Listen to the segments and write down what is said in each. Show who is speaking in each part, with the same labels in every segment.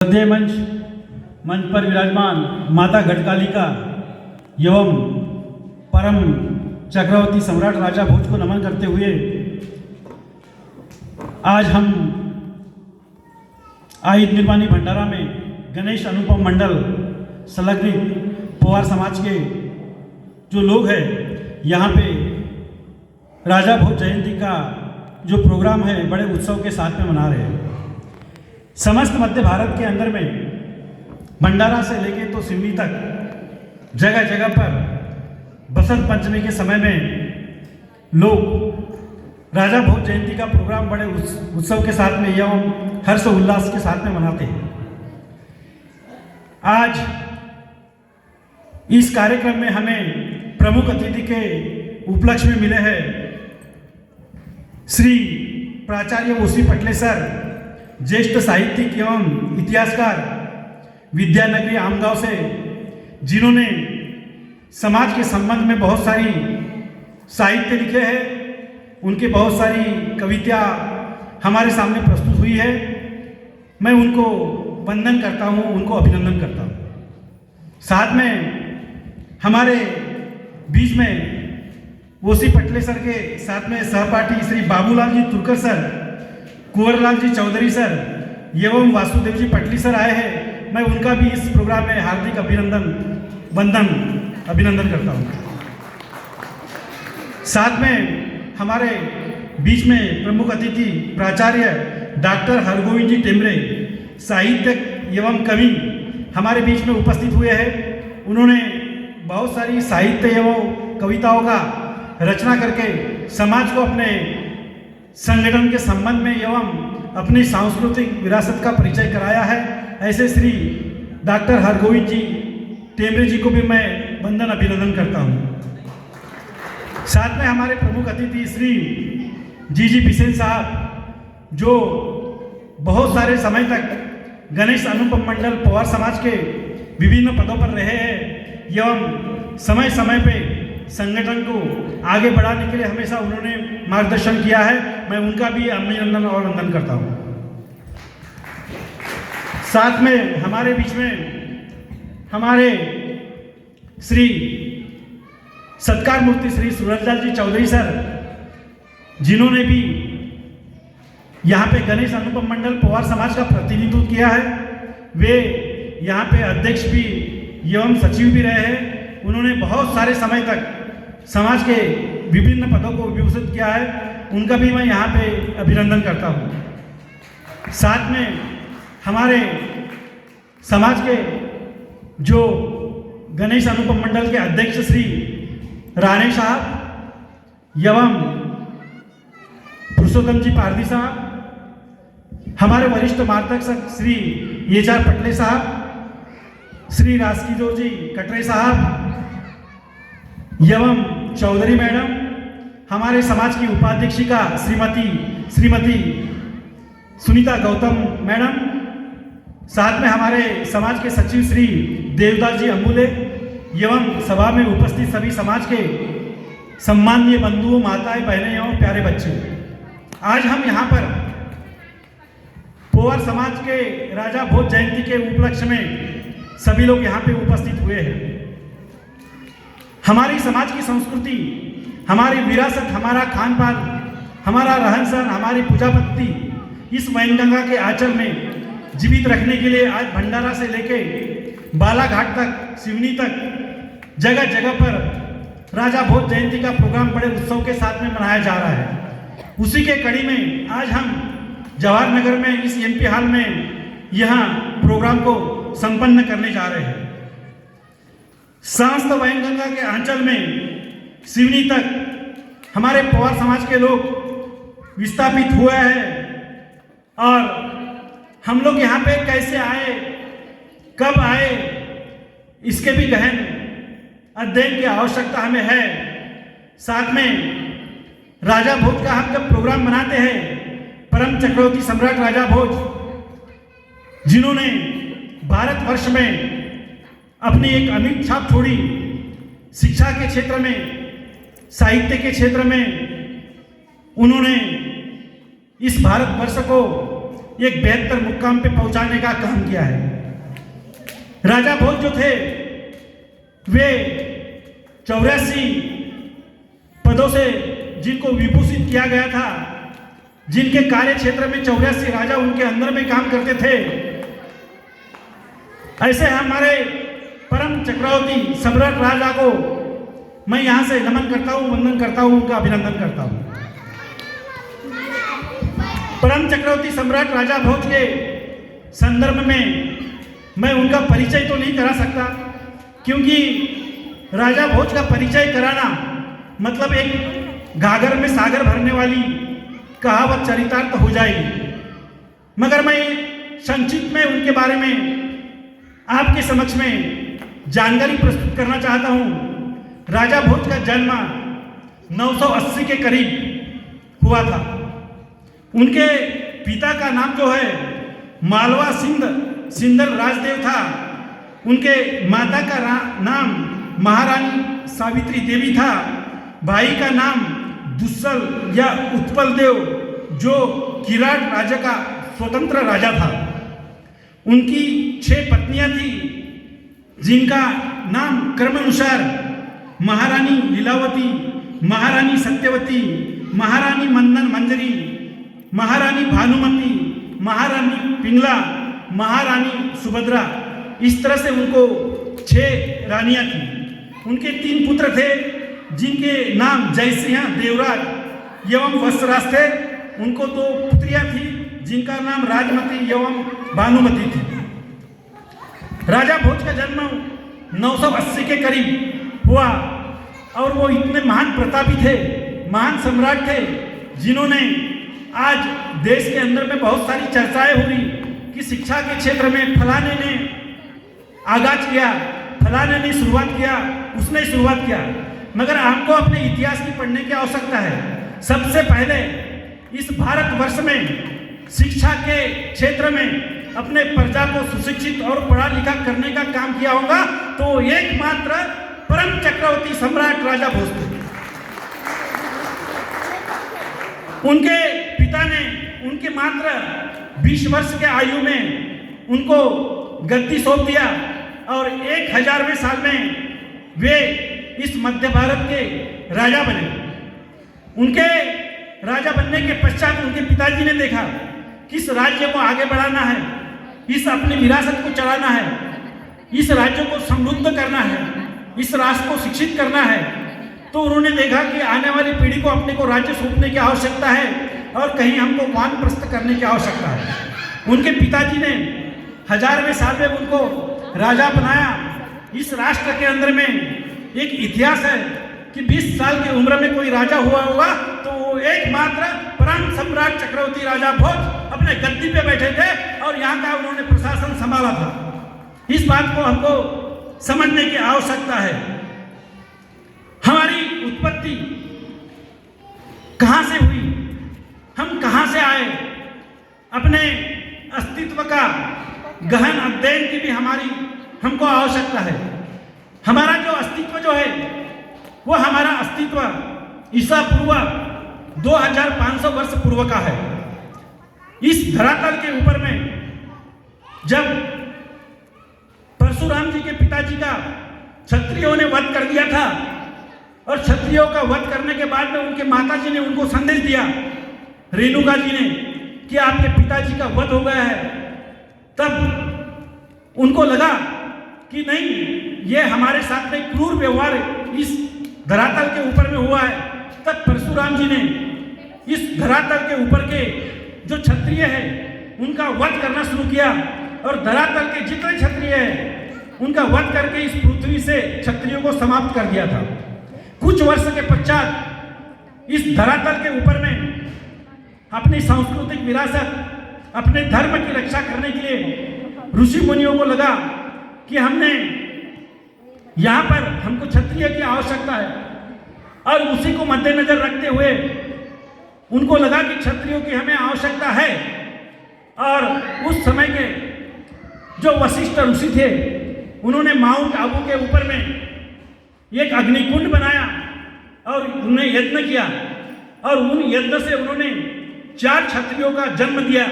Speaker 1: श्रद्धेय मंच पर विराजमान माता घटकालिका एवं परम चक्रवर्ती सम्राट राजा भोज को नमन करते हुए आज हम आहित निर्माणी भंडारा में गणेश अनुपम मंडल संलग्न पोवार समाज के जो लोग हैं यहाँ पे राजा भोज जयंती का जो प्रोग्राम है बड़े उत्सव के साथ में मना रहे हैं। समस्त मध्य भारत के अंदर में भंडारा से लेके तो सिवनी तक जगह जगह पर बसंत पंचमी के समय में लोग राजा भोज जयंती का प्रोग्राम बड़े उत्सव के साथ में एवं हर्ष उल्लास के साथ में मनाते हैं। आज इस कार्यक्रम में हमें प्रमुख अतिथि के उपलक्ष्य में मिले हैं श्री प्राचार्य ओसी पटले सर, ज्येष्ठ साहित्यिक एवं इतिहासकार विद्यानगरी आमगांव से, जिन्होंने समाज के संबंध में बहुत सारी साहित्य लिखे हैं। उनके बहुत सारी कविता हमारे सामने प्रस्तुत हुई है। मैं उनको वंदन करता हूँ, उनको अभिनंदन करता हूँ। साथ में हमारे बीच में ओसी पटले सर के साथ में सहपाठी श्री बाबूलाल जी तुरकर सर, कुंवरलाल जी चौधरी सर एवं वासुदेव जी पटली सर आए हैं। मैं उनका भी इस प्रोग्राम में हार्दिक अभिनंदन करता हूँ। साथ में हमारे बीच में प्रमुख अतिथि प्राचार्य डॉक्टर हरगोविंद जी टेमरे, साहित्यक एवं कवि हमारे बीच में उपस्थित हुए हैं। उन्होंने बहुत सारी साहित्य एवं कविताओं का रचना करके समाज को अपने संगठन के संबंध में एवं अपनी सांस्कृतिक विरासत का परिचय कराया है। ऐसे श्री डॉक्टर हरगोविंद जी टेमरे जी को भी मैं वंदन अभिनंदन करता हूँ। साथ में हमारे प्रमुख अतिथि श्री जी बिसेन साहब, जो बहुत सारे समय तक गणेश अनुपम मंडल पोवार समाज के विभिन्न पदों पर रहे हैं एवं समय समय पे संगठन को आगे बढ़ाने के लिए हमेशा उन्होंने मार्गदर्शन किया है। मैं उनका भी अभिनंदन और वंदन करता हूँ। साथ में हमारे बीच में हमारे श्री सत्कार मूर्ति श्री सूरजलाल जी चौधरी सर, जिन्होंने भी यहाँ पे गणेश अनुपम मंडल पोवार समाज का प्रतिनिधित्व किया है। वे यहाँ पे अध्यक्ष भी एवं सचिव भी रहे हैं। उन्होंने बहुत सारे समय तक समाज के विभिन्न पदों को विभूषित किया है। उनका भी मैं यहाँ पे अभिनंदन करता हूँ। साथ में हमारे समाज के जो गणेश अनुपम मंडल के अध्यक्ष श्री राणे साहब एवं पुरुषोत्तम जी पारदी साहब, हमारे वरिष्ठ मार्गदर्शक श्री एच.आर. पटले साहब, श्री राजकिशोर जी कटरे साहब एवं चौधरी मैडम, हमारे समाज की उपाध्यक्षिका श्रीमती सुनीता गौतम मैडम, साथ में हमारे समाज के सचिव श्री देवदास जी अम्बुले एवं सभा में उपस्थित सभी समाज के सम्माननीय बंधुओं, माताएं, बहनें एवं प्यारे बच्चे, आज हम यहाँ पर पोवार समाज के राजा भोज जयंती के उपलक्ष्य में सभी लोग यहाँ पे उपस्थित हुए हैं। हमारी समाज की संस्कृति, हमारी विरासत, हमारा खान पान, हमारा रहन सहन, हमारी पूजा पद्धति इस वैनगंगा के आंचल में जीवित रखने के लिए आज भंडारा से लेके बालाघाट तक, सिवनी तक जगह जगह पर राजा भोज जयंती का प्रोग्राम बड़े उत्सव के साथ में मनाया जा रहा है। उसी के कड़ी में आज हम जवाहर नगर में इस एमपी हॉल में यहाँ प्रोग्राम को संपन्न करने जा रहे हैं। समस्त वैनगंगा के आंचल में सिवनी तक हमारे पोवार समाज के लोग विस्थापित हुए हैं और हम लोग यहाँ पे कैसे आए, कब आए, इसके भी गहन अध्ययन की आवश्यकता हमें है। साथ में राजा भोज का हम जब प्रोग्राम मनाते हैं, परम चक्रवर्ती सम्राट राजा भोज, जिन्होंने भारतवर्ष में अपनी एक अमिट छाप छोड़ी, शिक्षा के क्षेत्र में, साहित्य के क्षेत्र में, उन्होंने इस भारतवर्ष को एक बेहतर मुकाम पे पहुंचाने का काम किया है। राजा भोज जो थे वे 84 पदों से जिनको विभूषित किया गया था, जिनके कार्य क्षेत्र में 84 राजा उनके अंदर में काम करते थे, ऐसे हमारे परम चक्रवर्ती सम्राट राजा को मैं यहाँ से नमन करता हूँ, वंदन करता हूँ, उनका अभिनंदन करता हूँ। परम चक्रवर्ती सम्राट राजा भोज के संदर्भ में मैं उनका परिचय तो नहीं करा सकता, क्योंकि राजा भोज का परिचय कराना मतलब एक गागर में सागर भरने वाली कहावत चरितार्थ हो जाएगी। मगर मैं संक्षिप्त में उनके बारे में आपके समक्ष में जानकारी प्रस्तुत करना चाहता हूँ। राजा भोज का जन्म 980 के करीब हुआ था। उनके पिता का नाम जो है मालवा सिंदल राजदेव था। उनके माता का नाम महारानी सावित्री देवी था। भाई का नाम दुस्सल या उत्पल देव, जो किराट राज्य का स्वतंत्र राजा था। उनकी 6 पत्नियां थी, जिनका नाम क्रमानुसार महारानी लीलावती, महारानी सत्यवती, महारानी मंदन मंजरी, महारानी भानुमती, महारानी पिंगला, महारानी सुभद्रा, इस तरह से उनको 6 रानियां थी। उनके 3 पुत्र थे, जिनके नाम जयसिंह, देवराज एवं वत्सराज थे। उनको 2 पुत्रियां थी, जिनका नाम राजमती एवं भानुमती थी। राजा भोज का जन्म 980 के करीब हुआ और वो इतने महान प्रतापी थे, महान सम्राट थे, जिन्होंने आज देश के अंदर में बहुत सारी चर्चाएं हो रही कि शिक्षा के क्षेत्र में फलाने ने आगाज किया, फलाने ने शुरुआत किया, उसने शुरुआत किया। मगर हमको अपने इतिहास की पढ़ने की आवश्यकता है। सबसे पहले इस भारतवर्ष में शिक्षा के क्षेत्र में अपने प्रजा को सुशिक्षित और पढ़ा लिखा करने का काम किया होगा तो एकमात्र परम चक्रवर्ती सम्राट राजा भोज थे। उनके पिता ने उनके मात्र 20 वर्ष के आयु में उनको गद्दी सौंप दिया और 1000वें साल में वे इस मध्य भारत के राजा बने। उनके राजा बनने के पश्चात उनके पिताजी ने देखा कि इस राज्य को आगे बढ़ाना है, इस अपनी विरासत को चलाना है, इस राज्य को समृद्ध करना है, इस राष्ट्र को शिक्षित करना है। तो उन्होंने देखा कि आने वाली पीढ़ी को अपने को राज्य सौंपने की आवश्यकता है और कहीं हमको वानप्रस्थ करने की आवश्यकता है। उनके पिताजी ने 1000वें साल में उनको राजा बनाया। इस राष्ट्र के अंदर में एक इतिहास है कि 20 साल की उम्र में कोई राजा हुआ होगा तो वो एकमात्र परम सम्राट चक्रवर्ती राजा भोज अपने गद्दी पे बैठे थे और यहाँ का उन्होंने प्रशासन संभाला था। इस बात को हमको समझने की आवश्यकता है। हमारी उत्पत्ति कहाँ से हुई, हम कहाँ से आए, अपने अस्तित्व का गहन अध्ययन की भी हमको आवश्यकता है। हमारा जो अस्तित्व जो है वो हमारा अस्तित्व ईसा पूर्व 2500 वर्ष पूर्व का है। इस धरातल के ऊपर में जब परशुराम जी के पिताजी का क्षत्रियों ने वध कर दिया था और क्षत्रियों का वध करने के बाद में उनके माताजी ने उनको संदेश दिया, रेणुका जी ने, कि आपके पिताजी का वध हो गया है। तब उनको लगा कि नहीं, ये हमारे साथ में क्रूर व्यवहार इस धरातल के ऊपर में हुआ है। तब परशुराम जी ने इस धरातल के ऊपर के जो क्षत्रिय है उनका वध करना शुरू किया और धरातल के जितने क्षत्रिय हैं उनका वध करके इस पृथ्वी से क्षत्रियों को समाप्त कर दिया था। कुछ वर्ष के पश्चात इस धरातल के ऊपर में अपनी सांस्कृतिक विरासत, अपने धर्म की रक्षा करने के लिए ऋषि मुनियों को लगा कि हमने यहाँ पर हमको क्षत्रिय की आवश्यकता है और उसी को मद्देनजर रखते हुए उनको लगा कि क्षत्रियों की हमें आवश्यकता है। और उस समय के जो वशिष्ठ ऋषि थे उन्होंने माउंट आबू के ऊपर में एक अग्निकुंड बनाया और उन्हें यज्ञ किया और उन यज्ञ से उन्होंने 4 क्षत्रियों का जन्म दिया।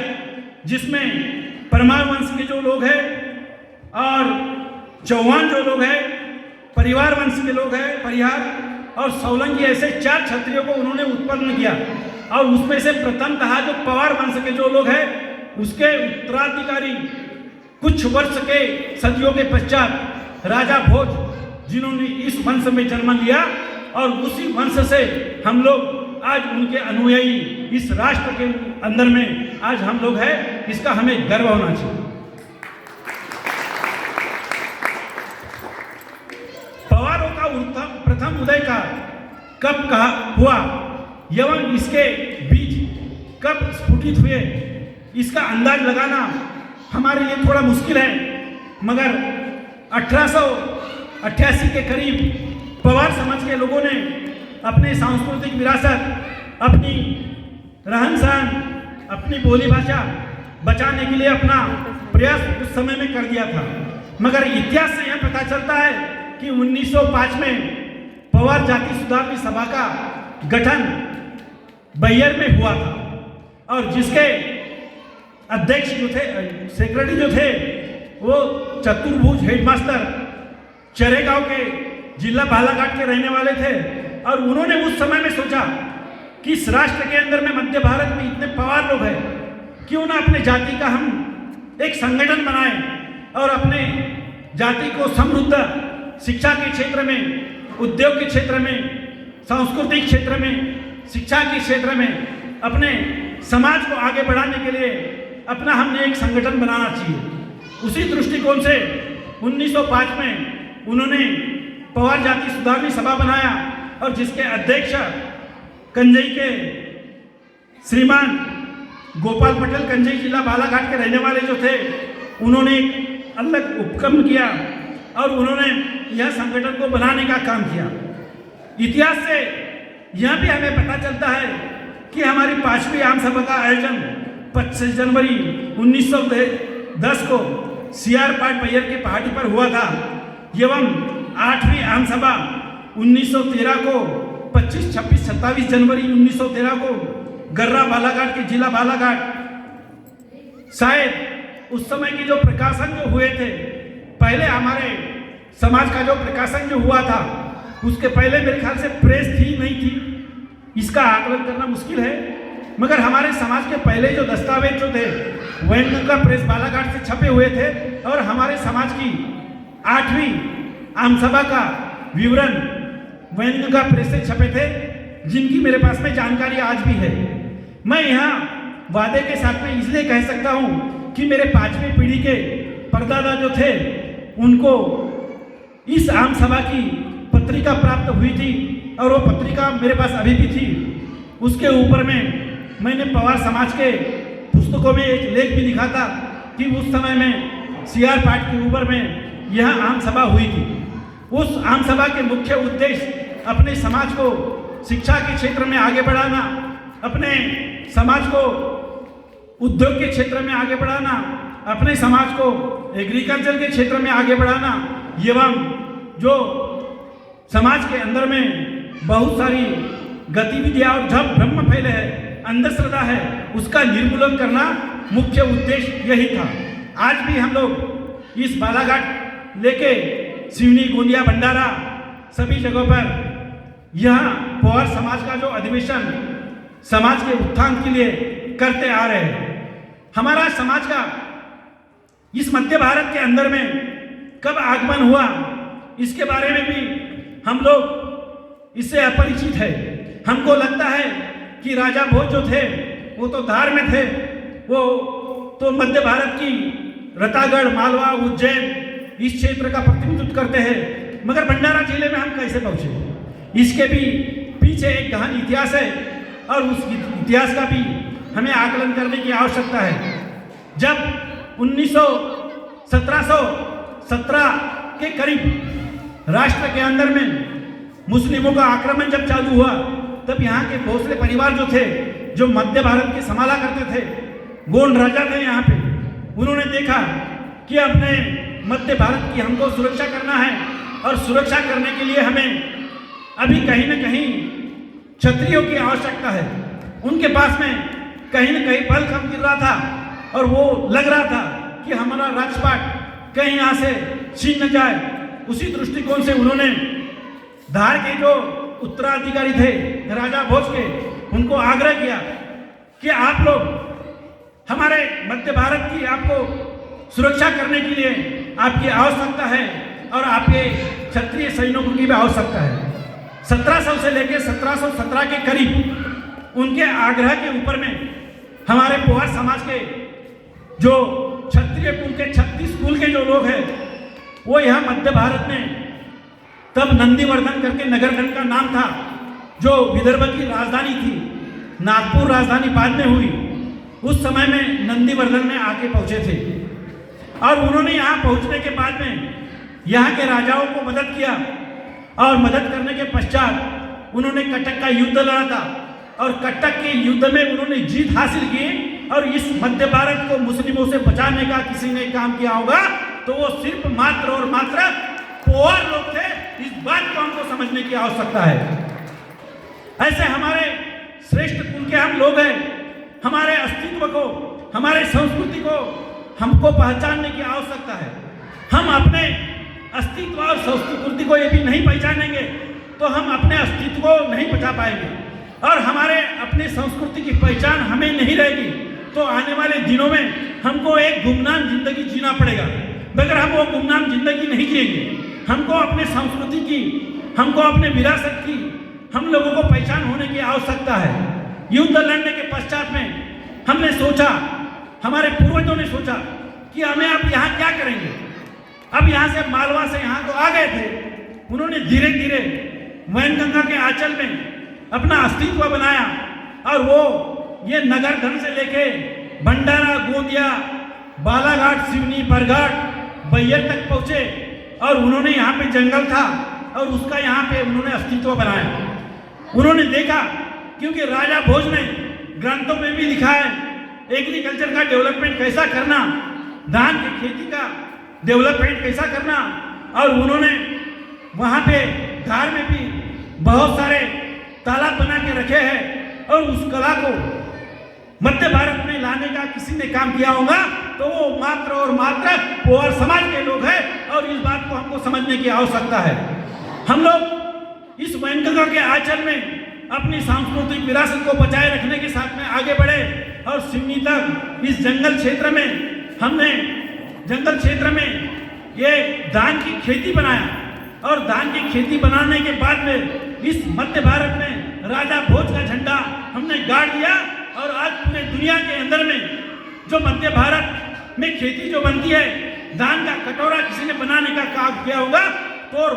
Speaker 1: जिसमें परमार वंश के जो लोग हैं और चौहान जो लोग हैं, परिवार वंश के लोग हैं, परिहार और सोलंकी, ऐसे 4 क्षत्रियों को उन्होंने उत्पन्न किया। और उसमें से प्रथम कहा जो पवार वंश के जो लोग हैं उसके उत्तराधिकारी कुछ वर्ष के सदियों के पश्चात राजा भोज, जिन्होंने इस वंश में जन्म लिया, और उसी वंश से हम लोग आज उनके अनुयायी इस राष्ट्र के अंदर में आज हम लोग हैं, इसका हमें गर्व होना चाहिए। पवारों का प्रथम उदय का कब कहा हुआ एवं इसके बीज कब स्फुटित हुए, इसका अंदाज लगाना हमारे लिए थोड़ा मुश्किल है, मगर 1888 के करीब पवार समाज के लोगों ने अपने सांस्कृतिक विरासत, अपनी रहन सहन, अपनी बोली भाषा बचाने के लिए अपना प्रयास उस समय में कर दिया था। मगर इतिहास से यह पता चलता है कि 1905 में पवार जाति सुधारनी सभा का गठन बैयर में हुआ था, और जिसके अध्यक्ष जो थे, सेक्रेटरी जो थे, वो चतुर्भुज हेडमास्टर चरेगांव के जिला बालाघाट के रहने वाले थे। और उन्होंने उस समय में सोचा कि इस राष्ट्र के अंदर में मध्य भारत में इतने पवार लोग हैं, क्यों ना अपने जाति का हम एक संगठन बनाएं और अपने जाति को समृद्ध शिक्षा के क्षेत्र में, उद्योग के क्षेत्र में, सांस्कृतिक क्षेत्र में, शिक्षा के क्षेत्र में अपने समाज को आगे बढ़ाने के लिए अपना हमने एक संगठन बनाना चाहिए। उसी दृष्टिकोण से 1905 में उन्होंने पवार जाति सुधारनी सभा बनाया, और जिसके अध्यक्ष कंजई के श्रीमान गोपाल पटेल, कंजई जिला बालाघाट के रहने वाले जो थे, उन्होंने एक अलग उपक्रम किया और उन्होंने यह संगठन को बनाने का काम किया। इतिहास से यह भी हमें पता चलता है कि हमारी 5वीं आम सभा का आयोजन 25 जनवरी 1910 को सीआर पाट बैयर के पहाड़ी पर हुआ था, एवं 8वीं आम सभा 1913 को 25, 26, 27 जनवरी 1913 को गर्रा बालाघाट के जिला बालाघाट, शायद उस समय के जो प्रकाशन जो हुए थे, पहले हमारे समाज का जो प्रकाशन जो हुआ था उसके पहले मेरे ख्याल से प्रेस थी नहीं थी, इसका आकलन करना मुश्किल है, मगर हमारे समाज के पहले जो दस्तावेज जो थे वैनगंगा प्रेस बालाघाट से छपे हुए थे, और हमारे समाज की 8वीं आम सभा का विवरण वैनगंगा प्रेस से छपे थे, जिनकी मेरे पास में जानकारी आज भी है। मैं यहाँ वादे के साथ में इसलिए कह सकता हूँ कि मेरे 5वीं पीढ़ी के परदादा जो थे उनको इस आम सभा की पत्रिका प्राप्त हुई थी, और वो पत्रिका मेरे पास अभी भी थी। उसके ऊपर में मैंने पवार समाज के पुस्तकों में एक लेख भी लिखा था कि उस समय में सीआर पाट के ऊपर में यह आम सभा हुई थी। उस आम सभा के मुख्य उद्देश्य अपने समाज को शिक्षा के क्षेत्र में आगे बढ़ाना, अपने समाज को उद्योग के क्षेत्र में आगे बढ़ाना, अपने समाज को एग्रीकल्चर के क्षेत्र में आगे बढ़ाना, एवं जो समाज के अंदर में बहुत सारी गतिविधियां और जब भ्रम फैले है, अंधश्रद्धा है, उसका निर्मूलन करना मुख्य उद्देश्य यही था। आज भी हम लोग इस बालाघाट लेके सिवनी, गोंदिया, भंडारा सभी जगहों पर यह पवार समाज का जो अधिवेशन समाज के उत्थान के लिए करते आ रहे हैं। हमारा समाज का इस मध्य भारत के अंदर में कब आगमन हुआ, इसके बारे में भी हम लोग इससे अपरिचित है। हमको लगता है कि राजा भोज जो थे वो तो धार में थे, वो तो मध्य भारत की रतागढ़, मालवा, उज्जैन इस क्षेत्र का प्रतिनिधित्व करते हैं, मगर भंडारा जिले में हम कैसे पहुंचे, इसके भी पीछे एक गहन इतिहास है, और उस इतिहास का भी हमें आकलन करने की आवश्यकता है। जब 1717 के करीब राष्ट्र के अंदर में मुस्लिमों का आक्रमण जब चालू हुआ, तब यहाँ के भोसले परिवार जो थे, जो मध्य भारत के संभाला करते थे, गोंड राजा थे यहाँ पे, उन्होंने देखा कि अपने मध्य भारत की हमको सुरक्षा करना है, और सुरक्षा करने के लिए हमें अभी कहीं न कहीं क्षत्रियों की आवश्यकता है। उनके पास में कहीं न कहीं बल कम गिर रहा था, और वो लग रहा था कि हमारा राजपाट कहीं यहाँ से छीन न जाए। उसी दृष्टिकोण से उन्होंने धार के जो उत्तराधिकारी थे राजा भोज के, उनको आग्रह किया कि आप लोग हमारे मध्य भारत की आपको सुरक्षा करने के लिए आपकी आवश्यकता है और आपके क्षत्रिय सैनिकों की भी आवश्यकता है। 1700 से लेकर 1717 के करीब उनके आग्रह के ऊपर में हमारे पोहार समाज के जो क्षत्रिय कुल के 36 कुल के जो लोग हैं वो यहाँ मध्य भारत में, तब नंदीवर्धन करके नगरखंड का नाम था, जो विदर्भ की राजधानी थी, नागपुर राजधानी बाद में हुई, उस समय में नंदीवर्धन में आके पहुंचे थे। और उन्होंने यहाँ पहुंचने के बाद में यहाँ के राजाओं को मदद किया और मदद करने के पश्चात उन्होंने कटक का युद्ध लड़ा था और कटक के युद्ध में उन्होंने जीत हासिल की। और इस मध्य भारत को मुस्लिमों से बचाने का किसी ने काम किया होगा तो वो सिर्फ मात्र और मात्र पोहार लोग थे। इस बात को हमको समझने की आवश्यकता है। ऐसे हमारे श्रेष्ठ कुल के हम लोग हैं, हमारे अस्तित्व को, हमारे संस्कृति को हमको पहचानने की आवश्यकता है। हम अपने अस्तित्व और संस्कृति को यदि नहीं पहचानेंगे तो हम अपने अस्तित्व को नहीं बचा पाएंगे और हमारे अपने संस्कृति की पहचान हमें नहीं रहेगी तो आने वाले दिनों में हमको एक गुमनाम जिंदगी जीना पड़ेगा। मगर हम वो गुमनाम जिंदगी नहीं जिएंगे। हमको अपने संस्कृति की, हमको अपने विरासत की, हम लोगों को पहचान होने की आवश्यकता है। युद्ध लड़ने के पश्चात में हमने सोचा, हमारे पूर्वजों ने सोचा कि हमें अब यहाँ क्या करेंगे। अब यहाँ से मालवा से यहाँ तो आ गए थे, उन्होंने धीरे धीरे वैनगंगा के आंचल में अपना अस्तित्व बनाया और वो ये नगरधन से लेके भंडारा, गोंदिया, बालाघाट, सिवनी, बरघाट, बैयर तक पहुँचे और उन्होंने यहाँ पे जंगल था और उसका यहाँ पे उन्होंने अस्तित्व बनाया। उन्होंने देखा, क्योंकि राजा भोज ने ग्रंथों में भी लिखा है एग्रीकल्चर का डेवलपमेंट कैसा करना, धान की खेती का डेवलपमेंट कैसा करना, और उन्होंने वहाँ पे धार में भी बहुत सारे तालाब बना के रखे हैं और उस कला को मध्य भारत में लाने का किसी ने काम किया होगा तो वो मात्र और मात्र पोहार समाज के लोग हैं और इस बात को हमको समझने की आवश्यकता है। हम लोग इस वैनगंगा के आंचल में अपनी सांस्कृतिक विरासत को बचाए रखने के साथ में आगे बढ़े और सिवनी तक इस जंगल क्षेत्र में हमने जंगल क्षेत्र में ये धान की खेती बनाया और धान की खेती बनाने के बाद में इस मध्य भारत में राजा भोज का झंडा हमने गाड़ दिया और आज पूरे दुनिया के अंदर में जो मध्य भारत में खेती जो बनती है, धान का कटोरा किसी ने बनाने का काम किया होगा तो और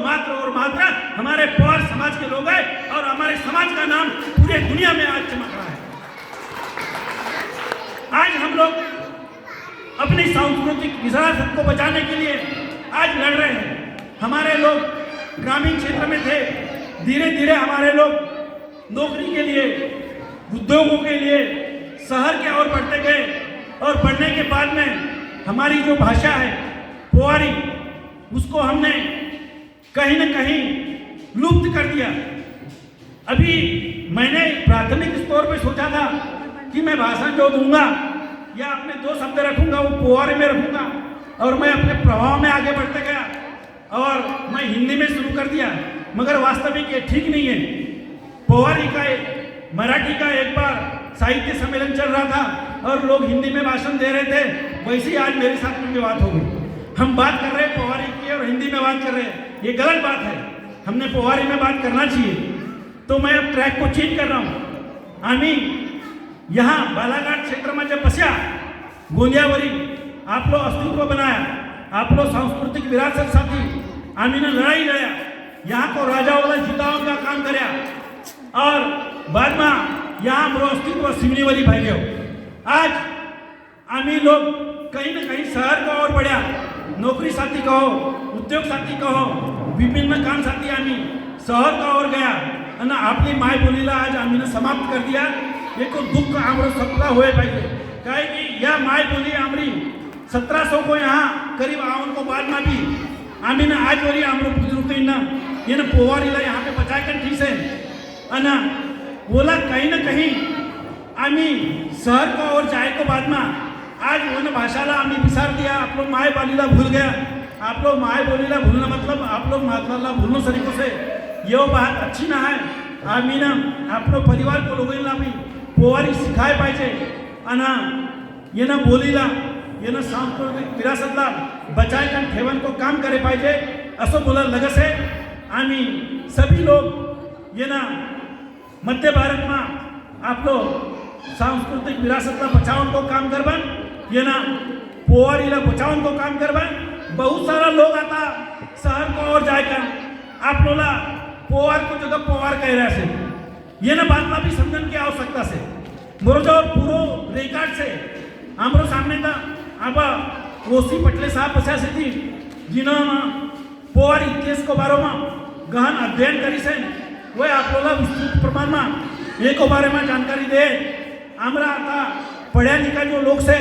Speaker 1: मात्र हमारे पोहार समाज के लोग हैं और हमारे समाज का नाम पूरे दुनिया में आज चमक रहा है। आज हम लोग अपनी सांस्कृतिक विरासत को बचाने के लिए आज लड़ रहे हैं। हमारे लोग ग्रामीण क्षेत्र में थे, धीरे धीरे हमारे लोग नौकरी के लिए, उद्योगों के लिए शहर के ओर बढ़ते गए और बढ़ने के बाद में हमारी जो भाषा है पोहारी, उसको हमने कहीं न कहीं लुप्त कर दिया। अभी मैंने प्राथमिक स्तर पे सोचा था कि मैं भाषण जो दूंगा या अपने 2 शब्द रखूंगा वो पोहारी में रखूंगा और मैं अपने प्रभाव में आगे बढ़ते गया और मैं हिंदी में शुरू कर दिया, मगर वास्तविक ये ठीक नहीं है। पोहारी का मराठी का एक बार साहित्य सम्मेलन चल रहा था और लोग हिंदी में भाषण दे रहे थे, वैसे ही आज मेरे साथ में भी बात हो गई। हम बात कर रहे हैं पोहारी की और हिंदी में बात कर रहे हैं, ये गलत बात है। हमने पोहारी में बात करना चाहिए। तो मैं अब ट्रैक को चेंज कर रहा हूँ। आम्ही यहाँ बालाघाट क्षेत्र में जब बस्या गोंदियावरी आपलो अस्तित्व बनाया, आपलो सांस्कृतिक विरासत साथी आम्ही लड़ाई लड़्या, यहाँ को राजाओला जितावन का काम कर्या और बाद में यहाँ हमरो अस्तित्व सिवनीवरी भाई गयो। आज आम्ही लोग कहीं न कहीं शहर को और बढ़िया, नौकरी साथी कहो, उद्योग साथी कहो, विभिन्न काम साथी आम्ही शहर का और गया અને આપણી માય બોલીला आज आम्ही समाप्त कर दिया। एक दुःख आमरो सपना हुए पाहिजे, काय की या माय बोली आमरी 1700 को यहाँ करीब आवन को बाद में भी आम्ही ने आज वरी आमरो बुजुर्ग ना ये पोवारीला यहाँ पे बचा कर ठीक है अना बोला कहीं न कहीं आम्ही शहर को और जाए को बाद में आज वन भाषाला आम्ही विसार दिया, आप लोग माय बोलीला भूल गया। आप लोग माय बोलीला भूलना मतलब आप लोग मातला भूलने तरीकों से ये बात अच्छी ना है। आम्ही ना आपलो परिवार को लोकांना भी पोवारी शिकाय पाहिजे आणि ये ना बोलीला ये ना सांस्कृतिक विरासतला बचायला ठेवण को काम करे पाहिजे असं बोलायला लगस आहे। आम्ही सभी लोग ये ना मध्य भारत में आप लोग सांस्कृतिक विरासतला बचावन को काम करबन, ये ना पोवारीला बचावन को काम करबन। बहुत सारा लोग आता शहर को और जाएगा आप लोला पोवार को जगह पोवार कह रहे से ये ना बात भी समझन की आवश्यकता से मोरो जो पूरो रिकॉर्ड से हमरो सामने था अब ओसी पटले साहब बसा से थी जिन्होंने पोवार इतिहास को बारे में गहन अध्ययन करी से वह आप लोग विस्तृत प्रमाण में एक बारे में जानकारी दे। हमारा आता पढ़ा लिखा जो लोग से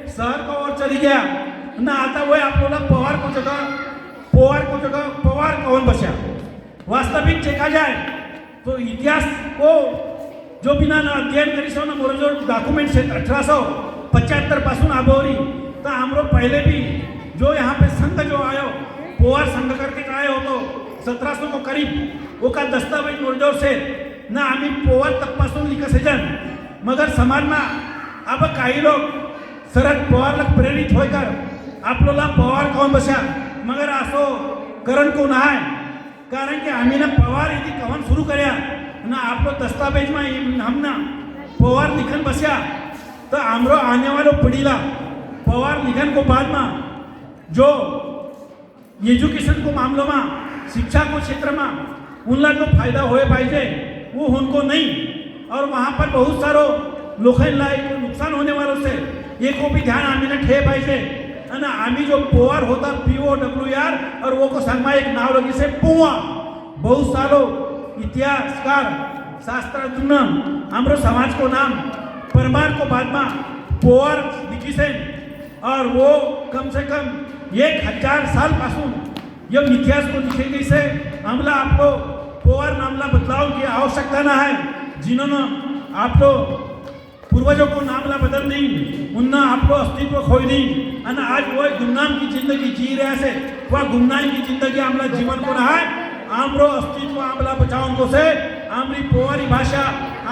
Speaker 1: शहर को और चली गया ना आता वह आप लोग पोवार को जगह पोवार कौन बचा। वास्तविक देखा जाए तो इतिहास को जो बिना ना अध्ययन करी सो ना मोर जो डॉक्यूमेंट से 1875 पासून आबोरी तो हमरो पहले भी जो यहाँ पे संघ जो आयो पोवार संघ करके आए हो तो 1700 को करीब वो का दस्तावेज मोरजोर से ना आम्ही पोवार तक पासून लिखा सेजन मगर समाज में अब काही लोग सरळ पोवार लग प्रेरित होकर आप लोला पोवार कौन बसा मगर असो करण को ना है कारण कि आम्ही ना पोवार यदि कवन शुरू करया ना आप लोग दस्तावेज में हम ना पोवार लिखन बस्या तो हमरो आने वालों पीढ़ीला पोवार लिखन को बाद में जो एजुकेशन को मामलों में शिक्षा को क्षेत्र में उनला जो फायदा होए पाहिजे वो उनको नहीं और वहाँ पर बहुत सारो लोकांना नुकसान होने वालों से ये को भी ध्यान आम्ही ना ठे पाहिजे। અને આમી जो पोवार होता POWR और वो को संग में एक नाव लगी से पोवा बहुत सालों इतिहासकार शास्त्रज्ञ हमारे समाज को नाम परमार को बाद में पोवार लिखी से और वो कम से कम 1000 साल पासून ये इतिहास को लिखी गई से हमला आपको पोवार नामला बदलाव की आवश्यकता ना है। जिन्होंने आप लोग पूर्वजों को नामला बदल नहीं उनना आपको अस्तित्व खोई नहीं और आज वो गुमनाम की जिंदगी जी रहे से वह गुमनाम की जिंदगी आमला जीवन को ना है आमरो अस्तित्व आमला बचावन को से आमरी पोवारी भाषा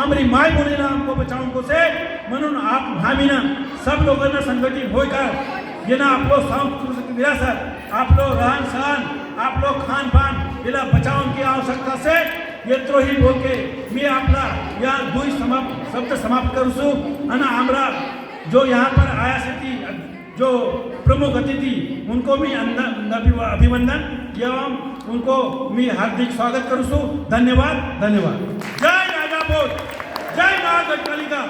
Speaker 1: आमरी माय बोलीला हमको बचावन को से म्हणून आप हामी ना सब लोगों ने संगठित होकर ये ना आप लोग सांस्कृतिक विरासत आप लोग रहन सहन आप लोग खान पान इला बचावन की आवश्यकता से ये तो ही बोल के मैं आपला या दुई शब्द समाप्त करूँ सु अना हमरा जो यहाँ पर आया से थी जो प्रमुख अतिथि उनको मैं अभिनंदन एवं उनको मैं हार्दिक स्वागत करूँ सु। धन्यवाद धन्यवाद। जय राजा बोल, जय माँ गढ़कालिका,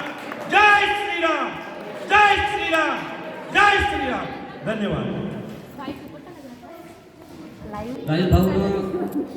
Speaker 1: जय श्री राम, जय श्री राम, जय श्री राम। धन्यवाद।
Speaker 2: राजेश भाऊ